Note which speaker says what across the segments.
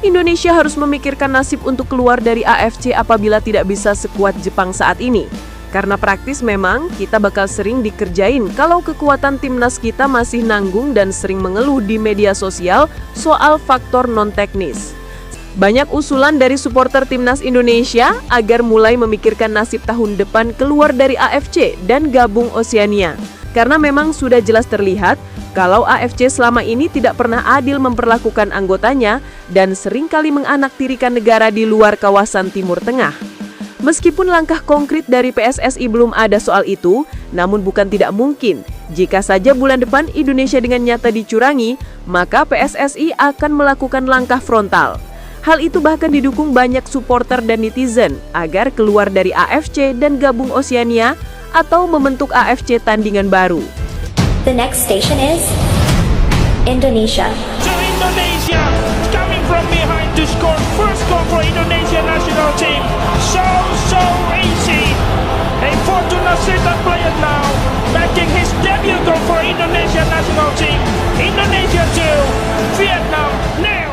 Speaker 1: Indonesia harus memikirkan nasib untuk keluar dari AFC apabila tidak bisa sekuat Jepang saat ini. Karena praktis memang kita bakal sering dikerjain kalau kekuatan timnas kita masih nanggung dan sering mengeluh di media sosial soal faktor non-teknis. Banyak usulan dari supporter timnas Indonesia agar mulai memikirkan nasib tahun depan keluar dari AFC dan gabung Oceania. Karena memang sudah jelas terlihat kalau AFC selama ini tidak pernah adil memperlakukan anggotanya dan seringkali menganaktirikan negara di luar kawasan Timur Tengah. Meskipun langkah konkret dari PSSI belum ada soal itu, namun bukan tidak mungkin. Jika saja bulan depan Indonesia dengan nyata dicurangi, maka PSSI akan melakukan langkah frontal. Hal itu bahkan didukung banyak supporter dan netizen agar keluar dari AFC dan gabung Oceania atau membentuk AFC tandingan baru.
Speaker 2: The next station is Indonesia.
Speaker 3: To Indonesia, coming from behind to score first goal for Indonesia national team. So easy. A Fortuna Sittard player now making his debut goal for Indonesia national team. Indonesia 2, Vietnam nil.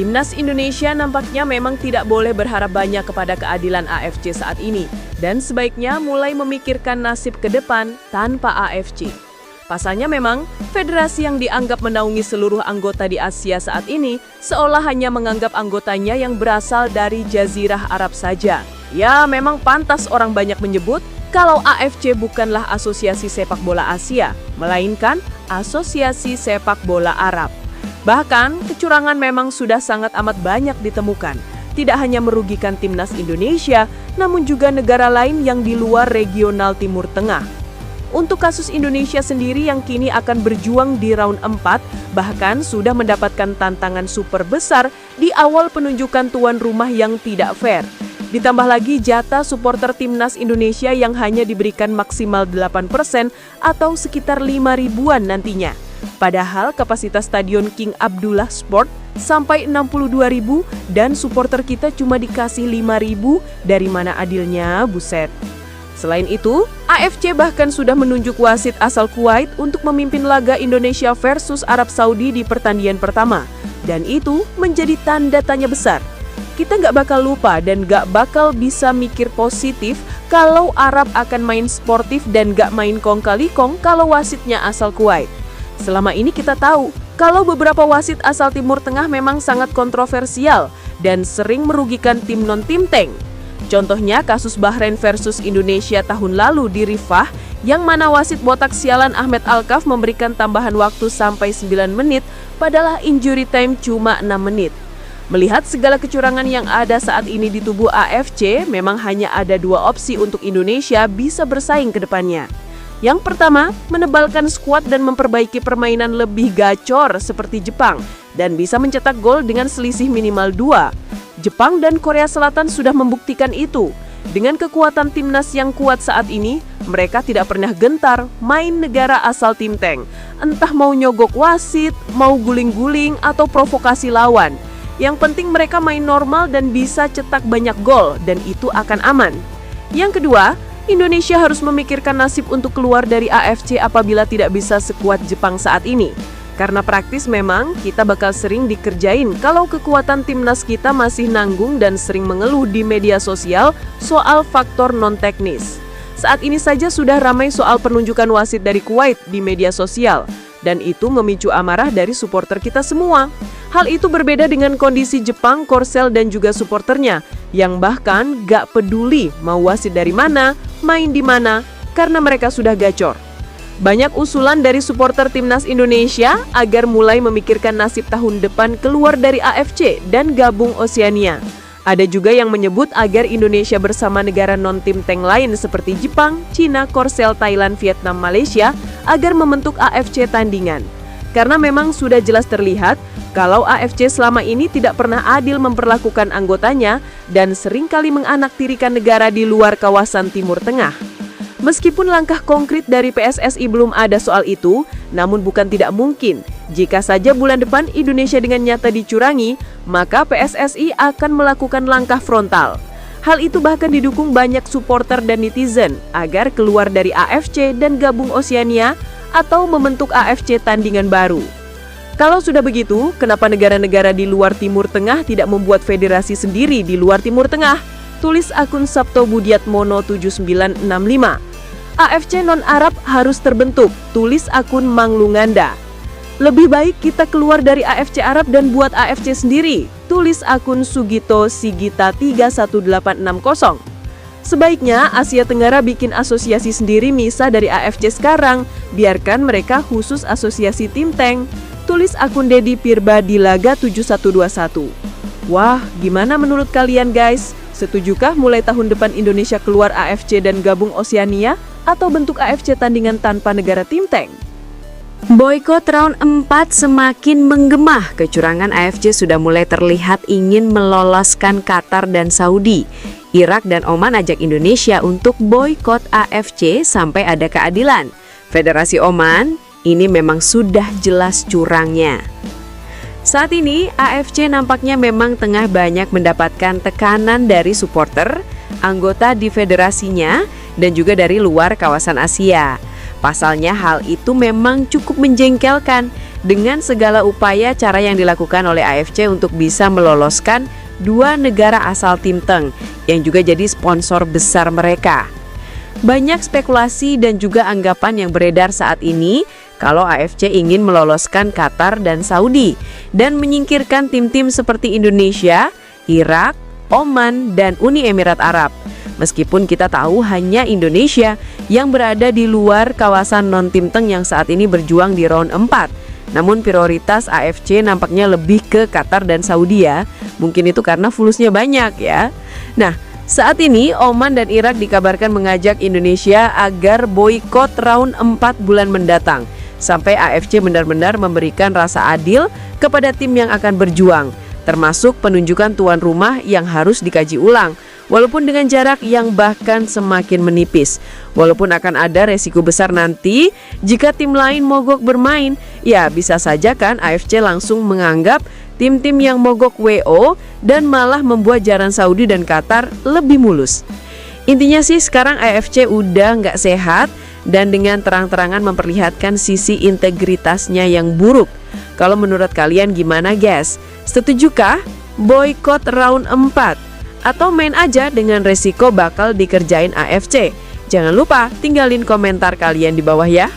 Speaker 1: Timnas Indonesia nampaknya memang tidak boleh berharap banyak kepada keadilan AFC saat ini dan sebaiknya mulai memikirkan nasib ke depan tanpa AFC. Pasalnya memang, federasi yang dianggap menaungi seluruh anggota di Asia saat ini seolah hanya menganggap anggotanya yang berasal dari Jazirah Arab saja. Ya, memang pantas orang banyak menyebut kalau AFC bukanlah Asosiasi Sepak Bola Asia, melainkan Asosiasi Sepak Bola Arab. Bahkan, kecurangan memang sudah sangat amat banyak ditemukan. Tidak hanya merugikan timnas Indonesia, namun juga negara lain yang di luar regional Timur Tengah. Untuk kasus Indonesia sendiri yang kini akan berjuang di round 4, bahkan sudah mendapatkan tantangan super besar di awal penunjukan tuan rumah yang tidak fair. Ditambah lagi jatah supporter timnas Indonesia yang hanya diberikan maksimal 8% atau sekitar 5 ribuan nantinya. Padahal kapasitas Stadion King Abdullah Sport sampai 62.000 dan supporter kita cuma dikasih 5.000, dari mana adilnya, buset. Selain itu, AFC bahkan sudah menunjuk wasit asal Kuwait untuk memimpin laga Indonesia versus Arab Saudi di pertandingan pertama. Dan itu menjadi tanda tanya besar. Kita nggak bakal lupa dan nggak bakal bisa mikir positif kalau Arab akan main sportif dan nggak main kong-kali-kong kalau wasitnya asal Kuwait. Selama ini kita tahu kalau beberapa wasit asal Timur Tengah memang sangat kontroversial dan sering merugikan tim non-tim tank. Contohnya kasus Bahrain versus Indonesia tahun lalu di Rifah, yang mana wasit botak sialan Ahmed Alkaf memberikan tambahan waktu sampai 9 menit, padahal injury time cuma 6 menit. Melihat segala kecurangan yang ada saat ini di tubuh AFC, memang hanya ada 2 opsi untuk Indonesia bisa bersaing ke depannya. Yang pertama, menebalkan skuad dan memperbaiki permainan lebih gacor seperti Jepang dan bisa mencetak gol dengan selisih minimal 2. Jepang dan Korea Selatan sudah membuktikan itu. Dengan kekuatan timnas yang kuat saat ini, mereka tidak pernah gentar main negara asal tim tank. Entah mau nyogok wasit, mau guling-guling atau provokasi lawan. Yang penting mereka main normal dan bisa cetak banyak gol dan itu akan aman. Yang kedua, Indonesia harus memikirkan nasib untuk keluar dari AFC apabila tidak bisa sekuat Jepang saat ini. Karena praktis memang kita bakal sering dikerjain kalau kekuatan timnas kita masih nanggung dan sering mengeluh di media sosial soal faktor non-teknis. Saat ini saja sudah ramai soal penunjukan wasit dari Kuwait di media sosial. Dan itu memicu amarah dari supporter kita semua. Hal itu berbeda dengan kondisi Jepang, Korsel dan juga supporternya yang bahkan gak peduli mau wasit dari mana, main di mana, karena mereka sudah gacor. Banyak usulan dari supporter timnas Indonesia agar mulai memikirkan nasib tahun depan keluar dari AFC dan gabung Oceania. Ada juga yang menyebut agar Indonesia bersama negara non-tim tank lain seperti Jepang, Cina, Korsel, Thailand, Vietnam, Malaysia agar membentuk AFC tandingan. Karena memang sudah jelas terlihat kalau AFC selama ini tidak pernah adil memperlakukan anggotanya dan seringkali menganaktirikan negara di luar kawasan Timur Tengah. Meskipun langkah konkret dari PSSI belum ada soal itu, namun bukan tidak mungkin Jika saja bulan depan Indonesia dengan nyata dicurangi, maka PSSI akan melakukan langkah frontal. Hal itu bahkan didukung banyak supporter dan netizen agar keluar dari AFC dan gabung Oceania atau membentuk AFC tandingan baru. Kalau sudah begitu, kenapa negara-negara di luar Timur Tengah tidak membuat federasi sendiri di luar Timur Tengah? Tulis akun Sabto Budiatmono 7965. AFC non-Arab harus terbentuk, tulis akun Manglunganda. Lebih baik kita keluar dari AFC Arab dan buat AFC sendiri, tulis akun Sugito Sigita 31860. Sebaiknya Asia Tenggara bikin asosiasi sendiri misah dari AFC sekarang, biarkan mereka khusus asosiasi tim tank, tulis akun Dedi Pirba Dilaga 7121. Wah, gimana menurut kalian guys? Setujukah mulai tahun depan Indonesia keluar AFC dan gabung Oceania atau bentuk AFC tandingan tanpa negara tim tank?
Speaker 4: Boykot round 4 semakin menggema. Kecurangan AFC sudah mulai terlihat ingin meloloskan Qatar dan Saudi. Irak dan Oman ajak Indonesia untuk boykot AFC sampai ada keadilan. Federasi Oman ini memang sudah jelas curangnya. Saat ini AFC nampaknya memang tengah banyak mendapatkan tekanan dari supporter, anggota di federasinya, dan juga dari luar kawasan Asia. Pasalnya hal itu memang cukup menjengkelkan dengan segala upaya cara yang dilakukan oleh AFC untuk bisa meloloskan dua negara asal Tim Teng yang juga jadi sponsor besar mereka. Banyak spekulasi dan juga anggapan yang beredar saat ini kalau AFC ingin meloloskan Qatar dan Saudi dan menyingkirkan tim-tim seperti Indonesia, Irak, Oman, dan Uni Emirat Arab. Meskipun kita tahu hanya Indonesia yang berada di luar kawasan non-Tim Teng yang saat ini berjuang di round 4. Namun prioritas AFC nampaknya lebih ke Qatar dan Saudi ya. Mungkin itu karena fulusnya banyak ya. Nah, saat ini Oman dan Irak dikabarkan mengajak Indonesia agar boikot round 4 bulan mendatang. Sampai AFC benar-benar memberikan rasa adil kepada tim yang akan berjuang. Termasuk penunjukan tuan rumah yang harus dikaji ulang. Walaupun dengan jarak yang bahkan semakin menipis. Walaupun akan ada resiko besar nanti jika tim lain mogok bermain, ya bisa saja kan AFC langsung menganggap tim-tim yang mogok WO dan malah membuat jalan Saudi dan Qatar lebih mulus. Intinya sih sekarang AFC udah nggak sehat dan dengan terang-terangan memperlihatkan sisi integritasnya yang buruk. Kalau menurut kalian gimana guys? Setujukah boykot round 4? Atau main aja dengan resiko bakal dikerjain AFC? Jangan lupa tinggalin komentar kalian di bawah ya.